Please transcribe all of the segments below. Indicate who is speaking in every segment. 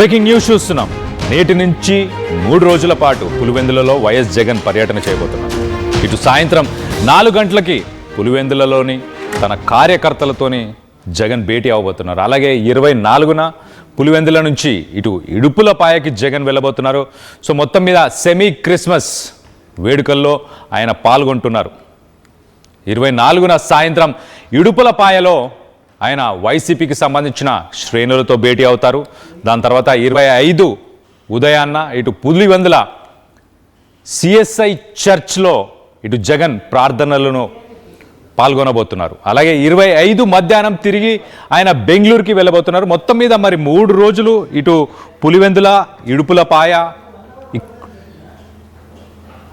Speaker 1: Breaking news చూస్తున్నాం. నేటి నుంచి 3 రోజుల పాటు పులివెందులలో వైఎస్ జగన్ పర్యటన చేయబోతున్నారు. ఇటు సాయంత్రం 4 గంటలకి పులివెందులలోని తన కార్యకర్తలతోని జగన్ భేటీ అవబోతున్నారు. అలాగే 24న పులివెందుల నుంచి ఇటు ఇడుపులపాయకి జగన్ వెళ్ళబోతున్నారు. సో మొత్తం మీద సెమీ క్రిస్మస్ వేడుకల్లో ఆయన పాల్గొంటున్నారు. 24న సాయంత్రం ఇడుపులపాయలో ఆయన వైసీపీకి సంబంధించిన శ్రేణులతో భేటీ అవుతారు. దాని తర్వాత 25 ఉదయాన్న ఇటు పులివెందుల సిఎస్ఐ చర్చ్లో ఇటు జగన్ ప్రార్థనలను పాల్గొనబోతున్నారు. అలాగే 25 మధ్యాహ్నం తిరిగి ఆయన బెంగళూరుకి వెళ్ళబోతున్నారు. మొత్తం మీద మరి 3 రోజులు ఇటు పులివెందుల, ఇడుపులపాయ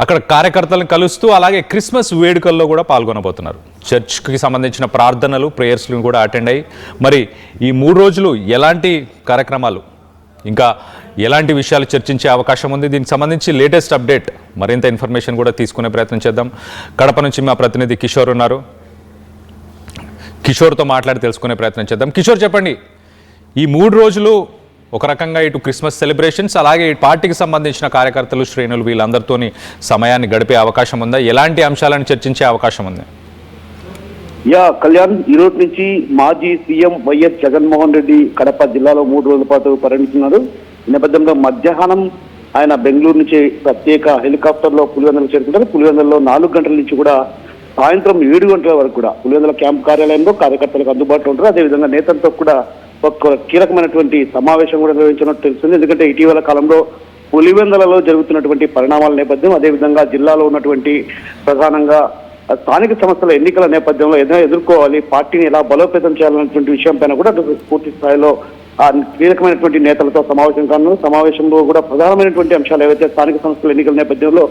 Speaker 1: అక్కడ కార్యకర్తలను కలుస్తూ అలాగే క్రిస్మస్ వేడుకల్లో కూడా పాల్గొనబోతున్నారు. చర్చ్కి సంబంధించిన ప్రార్థనలు, ప్రేయర్స్లను కూడా అటెండ్ అయ్యి మరి ఈ 3 రోజులు ఎలాంటి కార్యక్రమాలు ఇంకా ఎలాంటి విషయాలు చర్చించే అవకాశం ఉంది, దీనికి సంబంధించి లేటెస్ట్ అప్డేట్ మరింత ఇన్ఫర్మేషన్ కూడా తీసుకునే ప్రయత్నం చేద్దాం. కడప నుంచి మా ప్రతినిధి కిషోర్ ఉన్నారు. కిషోర్తో మాట్లాడి తెలుసుకునే ప్రయత్నం చేద్దాం. కిషోర్, చెప్పండి, ఈ 3 రోజులు ఒక రకంగా ఇటు క్రిస్మస్ సెలబ్రేషన్స్ అలాగే ఇటు పార్టీకి సంబంధించిన కార్యకర్తలు, శ్రేణులు వీళ్ళందరితోని సమయాన్ని గడిపే అవకాశం ఉందా? ఎలాంటి అంశాలను చర్చించే అవకాశం ఉంది?
Speaker 2: కళ్యాణ్, ఈ రోజు నుంచి మాజీ సీఎం వైఎస్ జగన్మోహన్ రెడ్డి కడప జిల్లాలో 3 రోజుల పాటు పర్యటిస్తున్నారు. ఈ నేపథ్యంలో మధ్యాహ్నం ఆయన బెంగళూరు నుంచి ప్రత్యేక హెలికాప్టర్లో పులివెందులు చేరుకుంటారు. పులివెందులలో 4 గంటల నుంచి కూడా సాయంత్రం 7 గంటల వరకు కూడా పులివెందుల క్యాంప్ కార్యాలయంలో కార్యకర్తలకు అందుబాటులో ఉంటారు. అదేవిధంగా నేతలతో కూడా ఒక కీలకమైనటువంటి సమావేశం కూడా నిర్వహించినట్టు తెలుస్తుంది. ఎందుకంటే ఇటీవల కాలంలో పులివెందులలో జరుగుతున్నటువంటి పరిణామాల నేపథ్యం, అదేవిధంగా జిల్లాలో ఉన్నటువంటి ప్రధానంగా స్థానిక సంస్థల ఎన్నికల నేపథ్యంలో ఏదైనా ఎదుర్కోవాలి, పార్టీని ఎలా బలోపేతం చేయాలన్నటువంటి విషయం పైన కూడా పూర్తి స్థాయిలో కీలకమైనటువంటి నేతలతో సమావేశం కాను. సమావేశంలో కూడా ప్రధానమైనటువంటి అంశాలు ఏవైతే స్థానిక సంస్థల ఎన్నికల నేపథ్యంలో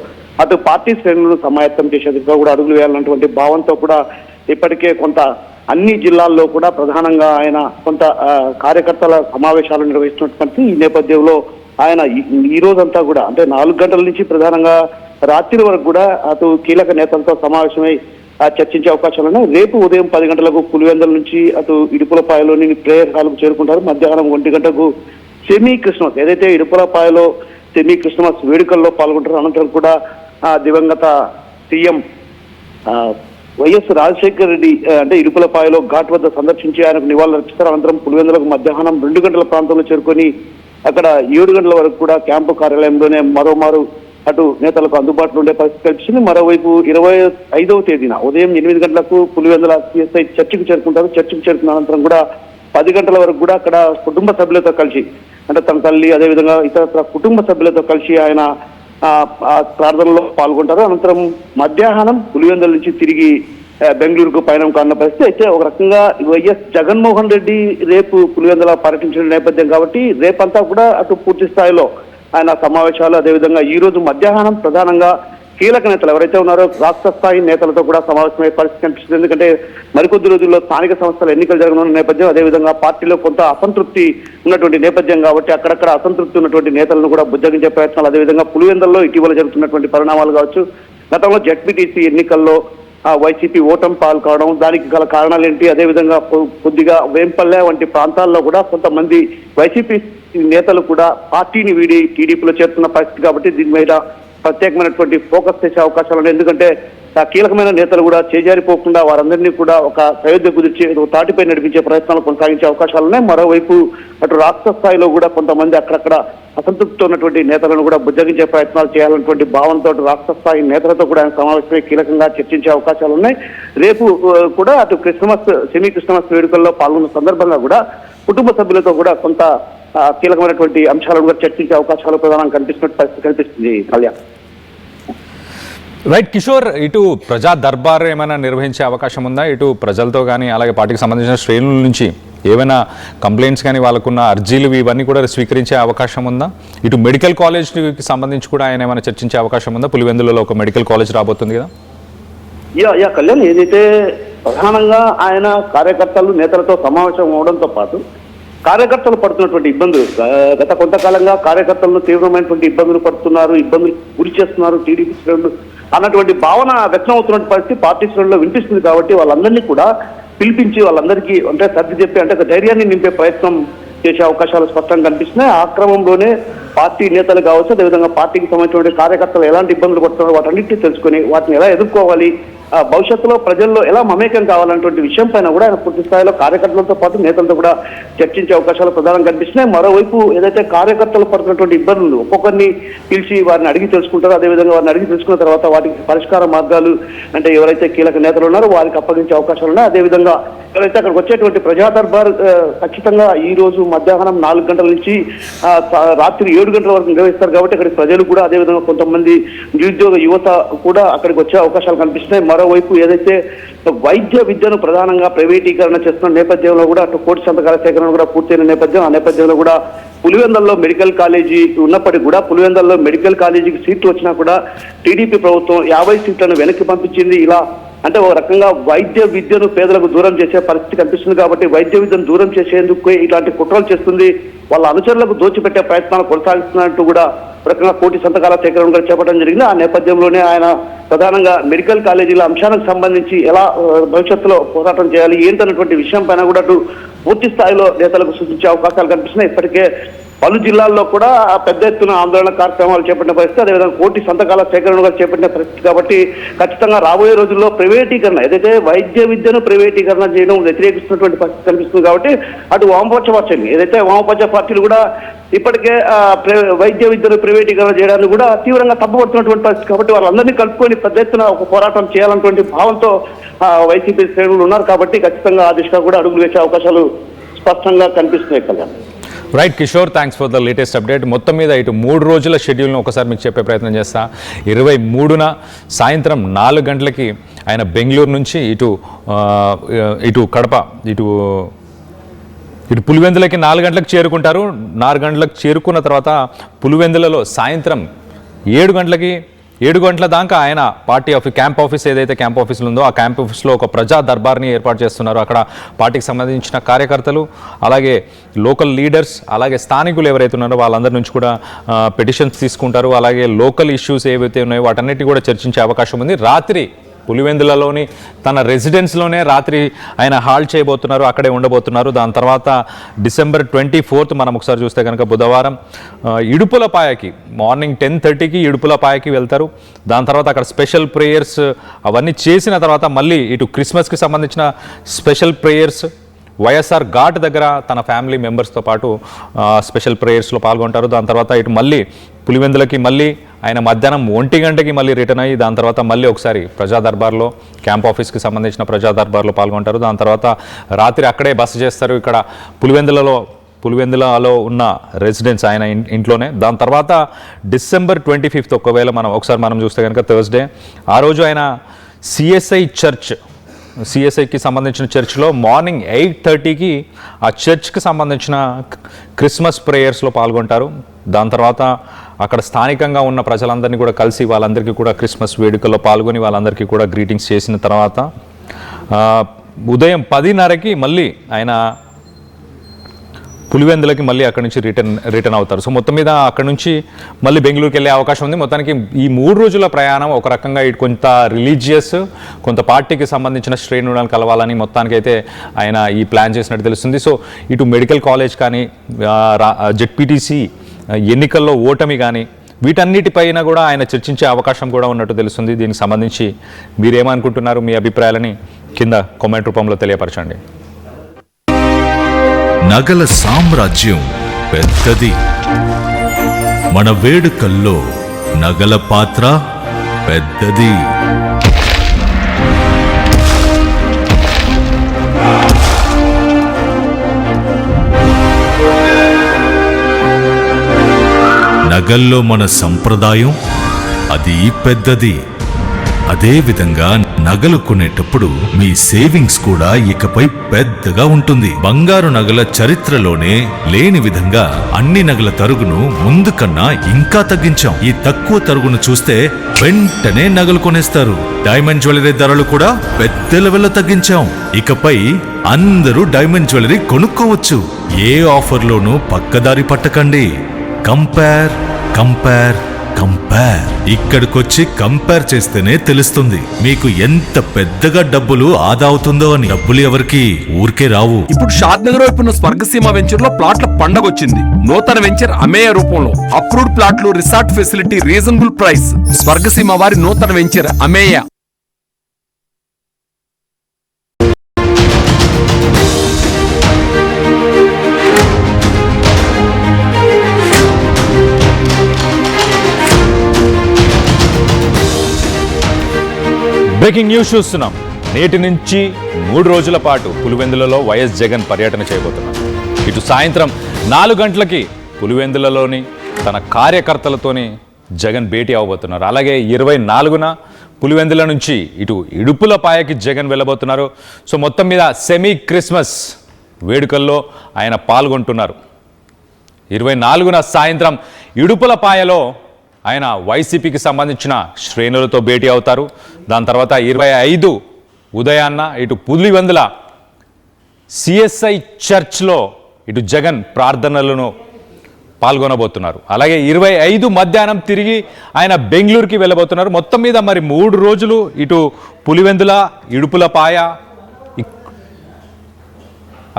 Speaker 2: అటు పార్టీ శ్రేణులను సమాయత్తం చేసే దిశగా కూడా అడుగులు వేయాలన్నటువంటి భావంతో కూడా ఇప్పటికే కొంత అన్ని జిల్లాల్లో కూడా ప్రధానంగా ఆయన కొంత కార్యకర్తల సమావేశాలు నిర్వహిస్తున్నటువంటి ఈ నేపథ్యంలో ఆయన ఈ రోజంతా కూడా అంటే 4 గంటల నుంచి ప్రధానంగా రాత్రి వరకు కూడా అటు కీలక నేతలతో సమావేశమై చర్చించే అవకాశాలు ఉన్నాయి. రేపు ఉదయం 10 గంటలకు పులివెందుల నుంచి అటు ఇడుపులపాయలోని ప్రేయర్ హాల్కు చేరుకుంటారు. మధ్యాహ్నం 1 గంటకు సెమీ క్రిస్మస్ ఏదైతే ఇడుపులపాయలో సెమీ క్రిస్మస్ వేడుకల్లో పాల్గొంటారు. అనంతరం కూడా దివంగత సీఎం వైఎస్ రాజశేఖర రెడ్డి అంటే ఇడుపులపాయలో ఘాట్ వద్ద సందర్శించి ఆయనకు నివాళులర్పిస్తారు. అనంతరం పులివెందులకు మధ్యాహ్నం 2 గంటల ప్రాంతంలో చేరుకొని అక్కడ 7 గంటల వరకు కూడా క్యాంపు కార్యాలయంలోనే మరోమారు అటు నేతలకు అందుబాటులో ఉండే పరిస్థితి కల్పించింది. మరోవైపు 25వ తేదీన ఉదయం 8 గంటలకు పులివెందుల సిఎస్ఐ చర్చికి చేరుకుంటారు. చర్చికి చేరుకున్న అనంతరం కూడా 10 గంటల వరకు కూడా అక్కడ కుటుంబ సభ్యులతో కలిసి అంటే తన తల్లి అదేవిధంగా ఇతర కుటుంబ సభ్యులతో కలిసి ఆయన ప్రార్థనలో పాల్గొంటారు. అనంతరం మధ్యాహ్నం పులివెందుల నుంచి తిరిగి బెంగళూరుకు పయనం కానున్న పరిస్థితి. అయితే ఒక రకంగా వైఎస్ జగన్మోహన్ రెడ్డి రేపు పులివెందుల పర్యటించిన నేపథ్యం కాబట్టి రేపంతా కూడా అటు పూర్తి స్థాయిలో ఆయన సమావేశాలు, అదేవిధంగా ఈ రోజు మధ్యాహ్నం ప్రధానంగా కీలక నేతలు ఎవరైతే ఉన్నారో రాష్ట్ర స్థాయి నేతలతో కూడా సమావేశమయ్యే పరిస్థితి కనిపిస్తుంది. ఎందుకంటే మరికొద్ది రోజుల్లో స్థానిక సంస్థల ఎన్నికలు జరగనున్న నేపథ్యం, అదేవిధంగా పార్టీలో కొంత అసంతృప్తి ఉన్నటువంటి నేపథ్యం కాబట్టి అక్కడక్కడ అసంతృప్తి ఉన్నటువంటి నేతలను కూడా బుజ్జగించే ప్రయత్నాలు, అదేవిధంగా పులివెందుల్లో ఇటీవల జరుగుతున్నటువంటి పరిణామాలు కావచ్చు, గతంలో జెడ్పీటీసీ ఎన్నికల్లో వైసీపీ ఓటమి పాలు కావడం, దానికి గల కారణాలు ఏంటి, అదేవిధంగా కొద్దిగా వేంపల్లె వంటి ప్రాంతాల్లో కూడా కొంతమంది వైసీపీ నేతలు కూడా పార్టీని వీడి టీడీపీలో చేరుతున్న పరిస్థితి కాబట్టి దీని మీద ప్రత్యేకమైనటువంటి ఫోకస్ చేసే అవకాశాలు ఉన్నాయి. ఎందుకంటే కీలకమైన నేతలు కూడా చేజారిపోకుండా వారందరినీ కూడా ఒక సయోధ్య కుదిర్చి తాటిపై నడిపించే ప్రయత్నాలు కొనసాగించే అవకాశాలు ఉన్నాయి. మరోవైపు అటు రాష్ట్ర స్థాయిలో కూడా కొంతమంది అక్కడక్కడ అసంతృప్తితో ఉన్నటువంటి నేతలను కూడా బుజ్జగించే ప్రయత్నాలు చేయాలన్నటువంటి భావంతో రాష్ట్ర స్థాయి నేతలతో కూడా ఆయన సమావేశమై కీలకంగా చర్చించే అవకాశాలు ఉన్నాయి. రేపు కూడా అటు సెమీ క్రిస్మస్ వేడుకల్లో పాల్గొన్న సందర్భంగా కూడా కుటుంబ సభ్యులతో కూడా కొంత కీలకమైనటువంటి అంశాలను కూడా చర్చించే అవకాశాలు ప్రధానంగా కనిపిస్తుంది. కళ్యాణ్,
Speaker 1: రైట్ కిషోర్, ఇటు ప్రజా దర్బార్ ఏమైనా నిర్వహించే అవకాశం ఉందా? ఇటు ప్రజలతో కానీ అలాగే పార్టీకి సంబంధించిన శ్రేణుల నుంచి ఏమైనా కంప్లైంట్స్ కానీ వాళ్ళకున్న అర్జీలు ఇవన్నీ కూడా స్వీకరించే అవకాశం ఉందా? ఇటు మెడికల్ కాలేజ్కి సంబంధించి కూడా ఆయన ఏమైనా చర్చించే అవకాశం ఉందా? పులివెందులలో ఒక మెడికల్ కాలేజ్ రాబోతుంది కదా.
Speaker 2: కళ్యాణ్, ఏదైతే ప్రధానంగా ఆయన కార్యకర్తలు నేతలతో సమావేశం అవడంతో పాటు కార్యకర్తలు పడుతున్నటువంటి ఇబ్బందులు, గత కొంతకాలంగా కార్యకర్తలను తీవ్రమైనటువంటి ఇబ్బందులు పడుతున్నారు, ఇబ్బందులు గురి చేస్తున్నారు టీడీపీ శ్రేణులు అన్నటువంటి భావన వ్యక్తం అవుతున్నటువంటి పరిస్థితి పార్టీ శ్రేణుల్లో వినిపిస్తుంది. కాబట్టి వాళ్ళందరినీ కూడా పిలిపించి వాళ్ళందరికీ అంటే సర్ది చెప్పి అంటే ధైర్యాన్ని నింపే ప్రయత్నం చేసే అవకాశాలు స్పష్టంగా కనిపిస్తున్నాయి. ఆ క్రమంలోనే పార్టీ నేతలు కావచ్చు, అదేవిధంగా పార్టీకి సంబంధించిన కార్యకర్తలు ఎలాంటి ఇబ్బందులు పడుతున్నారో వాటన్నిటిని తెలుసుకొని వాటిని ఎలా ఎదుర్కోవాలి, భవిష్యత్తులో ప్రజల్లో ఎలా మమేకం కావాలన్నటువంటి విషయం పైన కూడా ఆయన పూర్తి స్థాయిలో కార్యకర్తలతో పాటు నేతలతో కూడా చర్చించే అవకాశాలు ప్రధానంగా కనిపిస్తున్నాయి. మరోవైపు ఏదైతే కార్యకర్తలు పడుతున్నటువంటి ఇబ్బందులు ఒక్కొక్కరిని పిలిచి వారిని అడిగి తెలుసుకుంటారో, అదేవిధంగా వారిని అడిగి తెలుసుకున్న తర్వాత వాటికి పరిష్కార మార్గాలు అంటే ఎవరైతే కీలక నేతలు ఉన్నారో వారికి అప్పగించే అవకాశాలు ఉన్నాయి. అదేవిధంగా ఎవరైతే అక్కడికి వచ్చేటువంటి ప్రజా దర్బార్ ఖచ్చితంగా ఈ రోజు మధ్యాహ్నం 4 గంటల నుంచి రాత్రి 7 గంటల వరకు నిర్వహిస్తారు కాబట్టి అక్కడికి ప్రజలు కూడా, అదేవిధంగా కొంతమంది నిరుద్యోగ యువత కూడా అక్కడికి వచ్చే అవకాశాలు కనిపిస్తున్నాయి. మరోవైపు ఏదైతే వైద్య విద్యను ప్రధానంగా ప్రైవేటీకరణ చేస్తున్న నేపథ్యంలో కూడా అటు కోటి సంతకాల సేకరణ కూడా పూర్తయిన నేపథ్యం, ఆ నేపథ్యంలో కూడా పులివెందల్లో మెడికల్ కాలేజీ ఉన్నప్పటికీ కూడా పులివెందల్లో మెడికల్ కాలేజీకి సీట్లు వచ్చినా కూడా టీడీపీ ప్రభుత్వం 50 సీట్లను వెనక్కి పంపించింది. ఇలా అంటే ఓ రకంగా వైద్య విద్యను పేదలకు దూరం చేసే పరిస్థితి కనిపిస్తుంది కాబట్టి వైద్య విద్యను దూరం చేసేందుకు ఇలాంటి కుట్రలు చేస్తుంది, వాళ్ళ అనుచరులకు దోచిపెట్టే ప్రయత్నాలు కొనసాగిస్తున్నట్టు కూడా ఒక రకంగా కోటి సంతకాల సేకరణ కూడా చేపట్టడం జరిగింది. ఆ నేపథ్యంలోనే ఆయన ప్రధానంగా మెడికల్ కాలేజీల అంశానికి సంబంధించి ఎలా భవిష్యత్తులో పోరాటం చేయాలి ఏంటన్నటువంటి విషయం పైన కూడా అటు పూర్తి స్థాయిలో నేతలకు సూచించే అవకాశాలు కనిపిస్తున్నాయి. ఇప్పటికే పలు జిల్లాల్లో కూడా పెద్ద ఎత్తున ఆందోళన కార్యక్రమాలు చేపట్టిన పరిస్థితి, అదేవిధంగా కోటి సంతకాల సేకరణగా చేపట్టిన పరిస్థితి కాబట్టి ఖచ్చితంగా రాబోయే రోజుల్లో ప్రైవేటీకరణ ఏదైతే వైద్య విద్యను ప్రైవేటీకరణ చేయడం వ్యతిరేకిస్తున్నటువంటి పరిస్థితి కనిపిస్తుంది కాబట్టి అటు వామపక్ష పార్టీలు ఏదైతే వామపక్ష పార్టీలు కూడా ఇప్పటికే వైద్య విద్యను ప్రైవేటీకరణ చేయడానికి కూడా తీవ్రంగా తప్పుపడుతున్నటువంటి పరిస్థితి కాబట్టి వాళ్ళందరినీ కలుపుకొని పెద్ద ఎత్తున ఒక పోరాటం చేయాలన్నటువంటి భావంతో వైసీపీ శ్రేణులు ఉన్నారు కాబట్టి ఖచ్చితంగా ఆ దిశగా కూడా అడుగులు వేసే అవకాశాలు స్పష్టంగా కనిపిస్తున్నాయి. Kalyan.
Speaker 1: Right Kishore, thanks for the latest update. మొత్తం మీద ఇటు 3 రోజుల షెడ్యూల్ను ఒకసారి మీకు చెప్పే ప్రయత్నం చేస్తా. 23న సాయంత్రం 4 గంటలకి ఆయన బెంగళూరు నుంచి ఇటు కడప ఇటు పులివెందులకి 4 గంటలకు చేరుకుంటారు. 4 గంటలకు చేరుకున్న తర్వాత పులివెందులలో సాయంత్రం 7 గంటల దాకా ఆయన పార్టీ క్యాంప్ ఆఫీస్ ఏదైతే క్యాంప్ ఆఫీసులు ఉందో ఆ క్యాంప్ ఆఫీస్లో ఒక ప్రజా దర్బార్ని ఏర్పాటు చేస్తున్నారు. అక్కడ పార్టీకి సంబంధించిన కార్యకర్తలు, అలాగే లోకల్ లీడర్స్, అలాగే స్థానికులు ఎవరైతే ఉన్నారో వాళ్ళందరి నుంచి కూడా పిటిషన్స్ తీసుకుంటారు. అలాగే లోకల్ ఇష్యూస్ ఏవైతే ఉన్నాయో వాటన్నిటి కూడా చర్చించే అవకాశం ఉంది. రాత్రి పులివెందులలోని తన రెసిడెన్స్లోనే రాత్రి ఆయన హాల్ చేయబోతున్నారు, అక్కడే ఉండబోతున్నారు. దాని తర్వాత డిసెంబర్ 24 మనం ఒకసారి చూస్తే కనుక బుధవారం ఇడుపులపాయకి మార్నింగ్ 10:30కి ఇడుపులపాయకి వెళ్తారు. దాని తర్వాత అక్కడ స్పెషల్ ప్రేయర్స్ అవన్నీ చేసిన తర్వాత మళ్ళీ ఇటు క్రిస్మస్కి సంబంధించిన స్పెషల్ ప్రేయర్స్ వైఎస్ఆర్ ఘాట్ దగ్గర తన ఫ్యామిలీ మెంబర్స్తో పాటు స్పెషల్ ప్రేయర్స్లో పాల్గొంటారు. దాని తర్వాత ఇటు మళ్ళీ పులివెందులకి మళ్ళీ ఆయన మధ్యాహ్నం 1 గంటకి మళ్ళీ రిటర్న్ అయ్యి దాని తర్వాత మళ్ళీ ఒకసారి ప్రజా దర్బార్లో క్యాంప్ ఆఫీస్కి సంబంధించిన ప్రజా దర్బార్లో పాల్గొంటారు. దాని తర్వాత రాత్రి అక్కడే బస చేస్తారు ఇక్కడ పులివెందులలో ఉన్న రెసిడెన్స్ ఆయన ఇంట్లోనే. దాని తర్వాత డిసెంబర్ 25 ఒకవేళ మనం చూస్తే కనుక థర్స్డే, ఆ రోజు ఆయన సిఎస్ఐకి సంబంధించిన చర్చ్లో మార్నింగ్ 8:30కి ఆ చర్చ్కి సంబంధించిన క్రిస్మస్ ప్రేయర్స్లో పాల్గొంటారు. దాని తర్వాత అక్కడ స్థానికంగా ఉన్న ప్రజలందరినీ కూడా కలిసి వాళ్ళందరికీ కూడా క్రిస్మస్ వేడుకల్లో పాల్గొని వాళ్ళందరికీ కూడా గ్రీటింగ్స్ చేసిన తర్వాత ఉదయం 10:30కి మళ్ళీ ఆయన పులివెందులకి మళ్ళీ అక్కడి నుంచి రిటర్న్ అవుతారు. సో మొత్తం మీద అక్కడి నుంచి మళ్ళీ బెంగళూరుకి వెళ్ళే అవకాశం ఉంది. మొత్తానికి ఈ 3 రోజుల ప్రయాణం ఒక రకంగా ఇటు కొంత రిలీజియస్, కొంత పార్టీకి సంబంధించిన శ్రేణులను కలవాలని మొత్తానికి అయితే ఆయన ఈ ప్లాన్ చేసినట్టు తెలుస్తుంది. సో ఇటు మెడికల్ కాలేజ్ కానీ, జెడ్పీటీసీ ఎన్నికల్లో ఓటమి కానీ వీటన్నిటిపైన కూడా ఆయన చర్చించే అవకాశం కూడా ఉన్నట్టు తెలుస్తుంది. దీనికి సంబంధించి మీరేమనుకుంటున్నారు? మీ అభిప్రాయాలని కింద కామెంట్ రూపంలో తెలియపరచండి.
Speaker 3: నగల సామ్రాజ్యం పెద్దది. మన వేడుకల్లో నగల పాత్ర పెద్దది. నగల్లో మన సంప్రదాయం అది పెద్దది. అదే విధంగా నగలు కొనేటప్పుడు మీ సేవింగ్స్ కూడా ఇకపై పెద్దగా ఉంటుంది. బంగారు నగల చరిత్రలోనే లేని విధంగా అన్ని నగల తరుగును ముందు కన్నా ఇంకా తగ్గించాం. ఈ తక్కువ తరుగును చూస్తే వెంటనే నగలు కొనేస్తారు. డైమండ్ జ్యువెలరీ ధరలు కూడా పెద్ద లెవెల్లో తగ్గించాం. ఇకపై అందరూ డైమండ్ జ్యువెలరీ కొనుక్కోవచ్చు. ఏ ఆఫర్లోనూ పక్కదారి పట్టకండి. Compare compare compare. ఇక్కడికొచ్చి కంపేర్ చేస్తేనే తెలుస్తుంది మీకు ఎంత పెద్దగా డబ్బులు ఆదా అవుతుందో అని. డబ్బులు ఎవరికి ఊరికే రావు.
Speaker 4: ఇప్పుడు షాద్ నగర్ వైపు ఉన్న స్వర్గసీమ వెంచర్ లో ప్లాట్ల పండగ వచ్చింది. నూతన వెంచర్ అమేయ రూపంలో అప్రూవ్డ్ ప్లాట్లు, resort facility, reasonable price. Swargaseema వారి నూతన వెంచర్ అమేయ.
Speaker 1: బ్రేకింగ్ న్యూస్ చూస్తున్నాం. నేటి నుంచి 3 రోజుల పాటు పులివెందులలో వైఎస్ జగన్ పర్యటన చేయబోతున్నారు. ఇటు సాయంత్రం 4 గంటలకి పులివెందులలోని తన కార్యకర్తలతోని జగన్ భేటీ అవబోతున్నారు. అలాగే 24న పులివెందుల నుంచి ఇటు ఇడుపులపాయకి జగన్ వెళ్ళబోతున్నారు. సో మొత్తం మీద సెమీ క్రిస్మస్ వేడుకల్లో ఆయన పాల్గొంటున్నారు. 24న సాయంత్రం ఇడుపులపాయలో ఆయన వైసీపీకి సంబంధించిన శ్రేణులతో భేటీ అవుతారు. దాని తర్వాత 25 ఉదయాన్న ఇటు పులివెందుల సిఎస్ఐ చర్చ్లో ఇటు జగన్ ప్రార్థనలను పాల్గొనబోతున్నారు. అలాగే 25 మధ్యాహ్నం తిరిగి ఆయన బెంగళూరుకి వెళ్ళబోతున్నారు. మొత్తం మీద మరి 3 రోజులు ఇటు పులివెందుల, ఇడుపులపాయ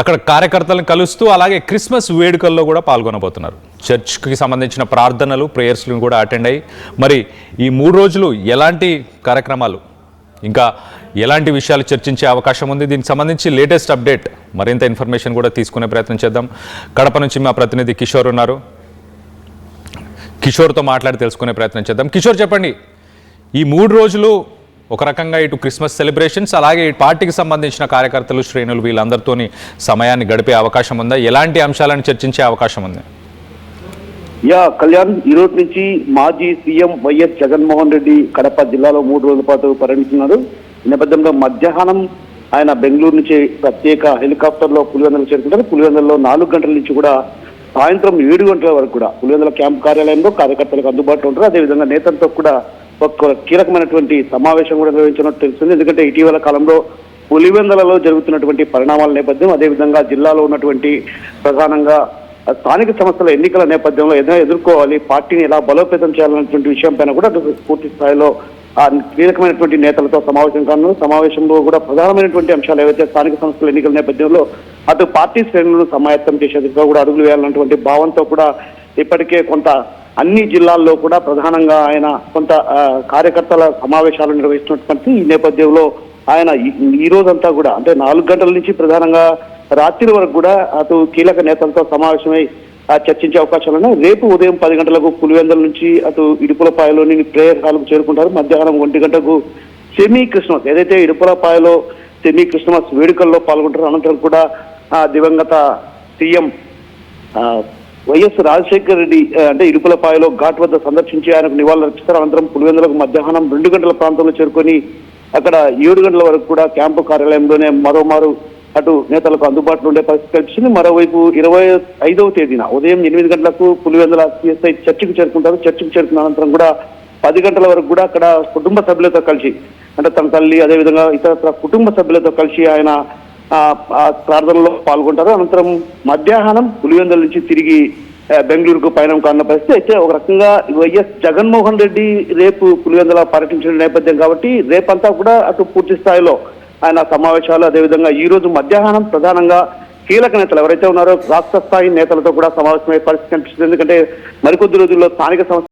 Speaker 1: అక్కడ కార్యకర్తలను కలుస్తూ అలాగే క్రిస్మస్ వేడుకల్లో కూడా పాల్గొనబోతున్నారు. చర్చ్కి సంబంధించిన ప్రార్థనలు, ప్రేయర్స్లను కూడా అటెండ్ అయ్యి మరి ఈ 3 రోజులు ఎలాంటి కార్యక్రమాలు, ఇంకా ఎలాంటి విషయాలు చర్చించే అవకాశం ఉంది, దీనికి సంబంధించి లేటెస్ట్ అప్డేట్, మరింత ఇన్ఫర్మేషన్ కూడా తీసుకునే ప్రయత్నం చేద్దాం. కడప నుంచి మా ప్రతినిధి కిషోర్ ఉన్నారు. కిషోర్తో మాట్లాడి తెలుసుకునే ప్రయత్నం చేద్దాం. కిషోర్, చెప్పండి, ఈ 3 రోజులు ఒక రకంగా ఇటు క్రిస్మస్ సెలబ్రేషన్స్, అలాగే ఇటు పార్టీకి సంబంధించిన కార్యకర్తలు, శ్రేణులు వీళ్ళందరితోని సమయాన్ని గడిపే అవకాశం ఉందా? ఎలాంటి అంశాలను చర్చించే అవకాశం ఉంది?
Speaker 2: కళ్యాణ్, ఈ రోజు నుంచి మాజీ సీఎం వైఎస్ జగన్మోహన్ రెడ్డి కడప జిల్లాలో 3 రోజుల పాటు పర్యటిస్తున్నారు. ఈ నేపథ్యంలో మధ్యాహ్నం ఆయన బెంగళూరు నుంచి ప్రత్యేక హెలికాప్టర్లో పులివెందులు చేరుకుంటారు. పులివెందులలో 4 గంటల నుంచి కూడా సాయంత్రం 7 గంటల వరకు కూడా పులివెందుల క్యాంప్ కార్యాలయంలో కార్యకర్తలకు అందుబాటులో ఉంటారు. అదేవిధంగా నేతలతో కూడా ఒక కీలకమైనటువంటి సమావేశం కూడా నిర్వహించినట్టు తెలుస్తుంది. ఎందుకంటే ఇటీవల కాలంలో పులివెందులలో జరుగుతున్నటువంటి పరిణామాల నేపథ్యం, అదేవిధంగా జిల్లాలో ఉన్నటువంటి ప్రధానంగా స్థానిక సంస్థల ఎన్నికల నేపథ్యంలో ఏదైనా ఎదుర్కోవాలి, పార్టీని ఎలా బలోపేతం చేయాలనేటువంటి విషయం పైన కూడా పూర్తి స్థాయిలో కీలకమైనటువంటి నేతలతో సమావేశం కాను. సమావేశంలో కూడా ప్రధానమైనటువంటి అంశాలు ఏవైతే స్థానిక సంస్థల ఎన్నికల నేపథ్యంలో అటు పార్టీ శ్రేణులను సమాయత్తం చేసేందుకు కూడా అడుగులు వేయాలన్నటువంటి భావంతో కూడా ఇప్పటికే కొంత అన్ని జిల్లాల్లో కూడా ప్రధానంగా ఆయన కొంత కార్యకర్తల సమావేశాలు నిర్వహిస్తున్నటువంటి ఈ నేపథ్యంలో ఆయన ఈ రోజంతా కూడా అంటే 4 గంటల నుంచి ప్రధానంగా రాత్రి వరకు కూడా అటు కీలక నేతలతో సమావేశమై చర్చించే అవకాశాలు ఉన్నాయి. రేపు ఉదయం 10 గంటలకు పులివెందుల నుంచి అటు ఇడుపులపాయలోని ప్రేయర్ హాల్కు చేరుకుంటారు. మధ్యాహ్నం 1 గంటకు సెమీ క్రిస్మస్, ఏదైతే ఇడుపులపాయలో సెమీ క్రిస్మస్ వేడుకల్లో పాల్గొంటారు. అనంతరం కూడా దివంగత సీఎం వైఎస్ రాజశేఖర రెడ్డి అంటే ఇడుపులపాయలో ఘాట్ వద్ద సందర్శించి ఆయనకు నివాళులు అర్పిస్తారు. అనంతరం పులివెందులకు మధ్యాహ్నం 2 గంటల ప్రాంతంలో చేరుకొని అక్కడ 7 గంటల వరకు కూడా క్యాంపు కార్యాలయంలోనే మరోమారు అటు నేతలకు అందుబాటులో ఉండే పరిస్థితి కల్పించింది. మరోవైపు 25వ తేదీన ఉదయం 8 గంటలకు పులివెందుల సిఎస్ఐ చర్చికి చేరుకుంటారు. చర్చికి చేరుకున్న అనంతరం కూడా 10 గంటల వరకు కూడా అక్కడ కుటుంబ సభ్యులతో కలిసి అంటే తన తల్లి, అదేవిధంగా ఇతర కుటుంబ సభ్యులతో కలిసి ఆయన ప్రార్థనలో పాల్గొంటారు. అనంతరం మధ్యాహ్నం పులివెందుల నుంచి తిరిగి బెంగళూరుకు పయనం కానున్న పరిస్థితి. అయితే ఒక రకంగా వైఎస్ జగన్మోహన్ రెడ్డి రేపు పులివెందుల పర్యటించిన నేపథ్యం కాబట్టి రేపంతా కూడా అటు పూర్తి స్థాయిలో ఆయన సమావేశాలు, అదేవిధంగా ఈ రోజు మధ్యాహ్నం ప్రధానంగా కీలక నేతలు ఎవరైతే ఉన్నారో రాష్ట్ర స్థాయి నేతలతో కూడా సమావేశమయ్యే పరిస్థితి కనిపిస్తుంది. ఎందుకంటే మరికొద్ది రోజుల్లో స్థానిక సంస్థ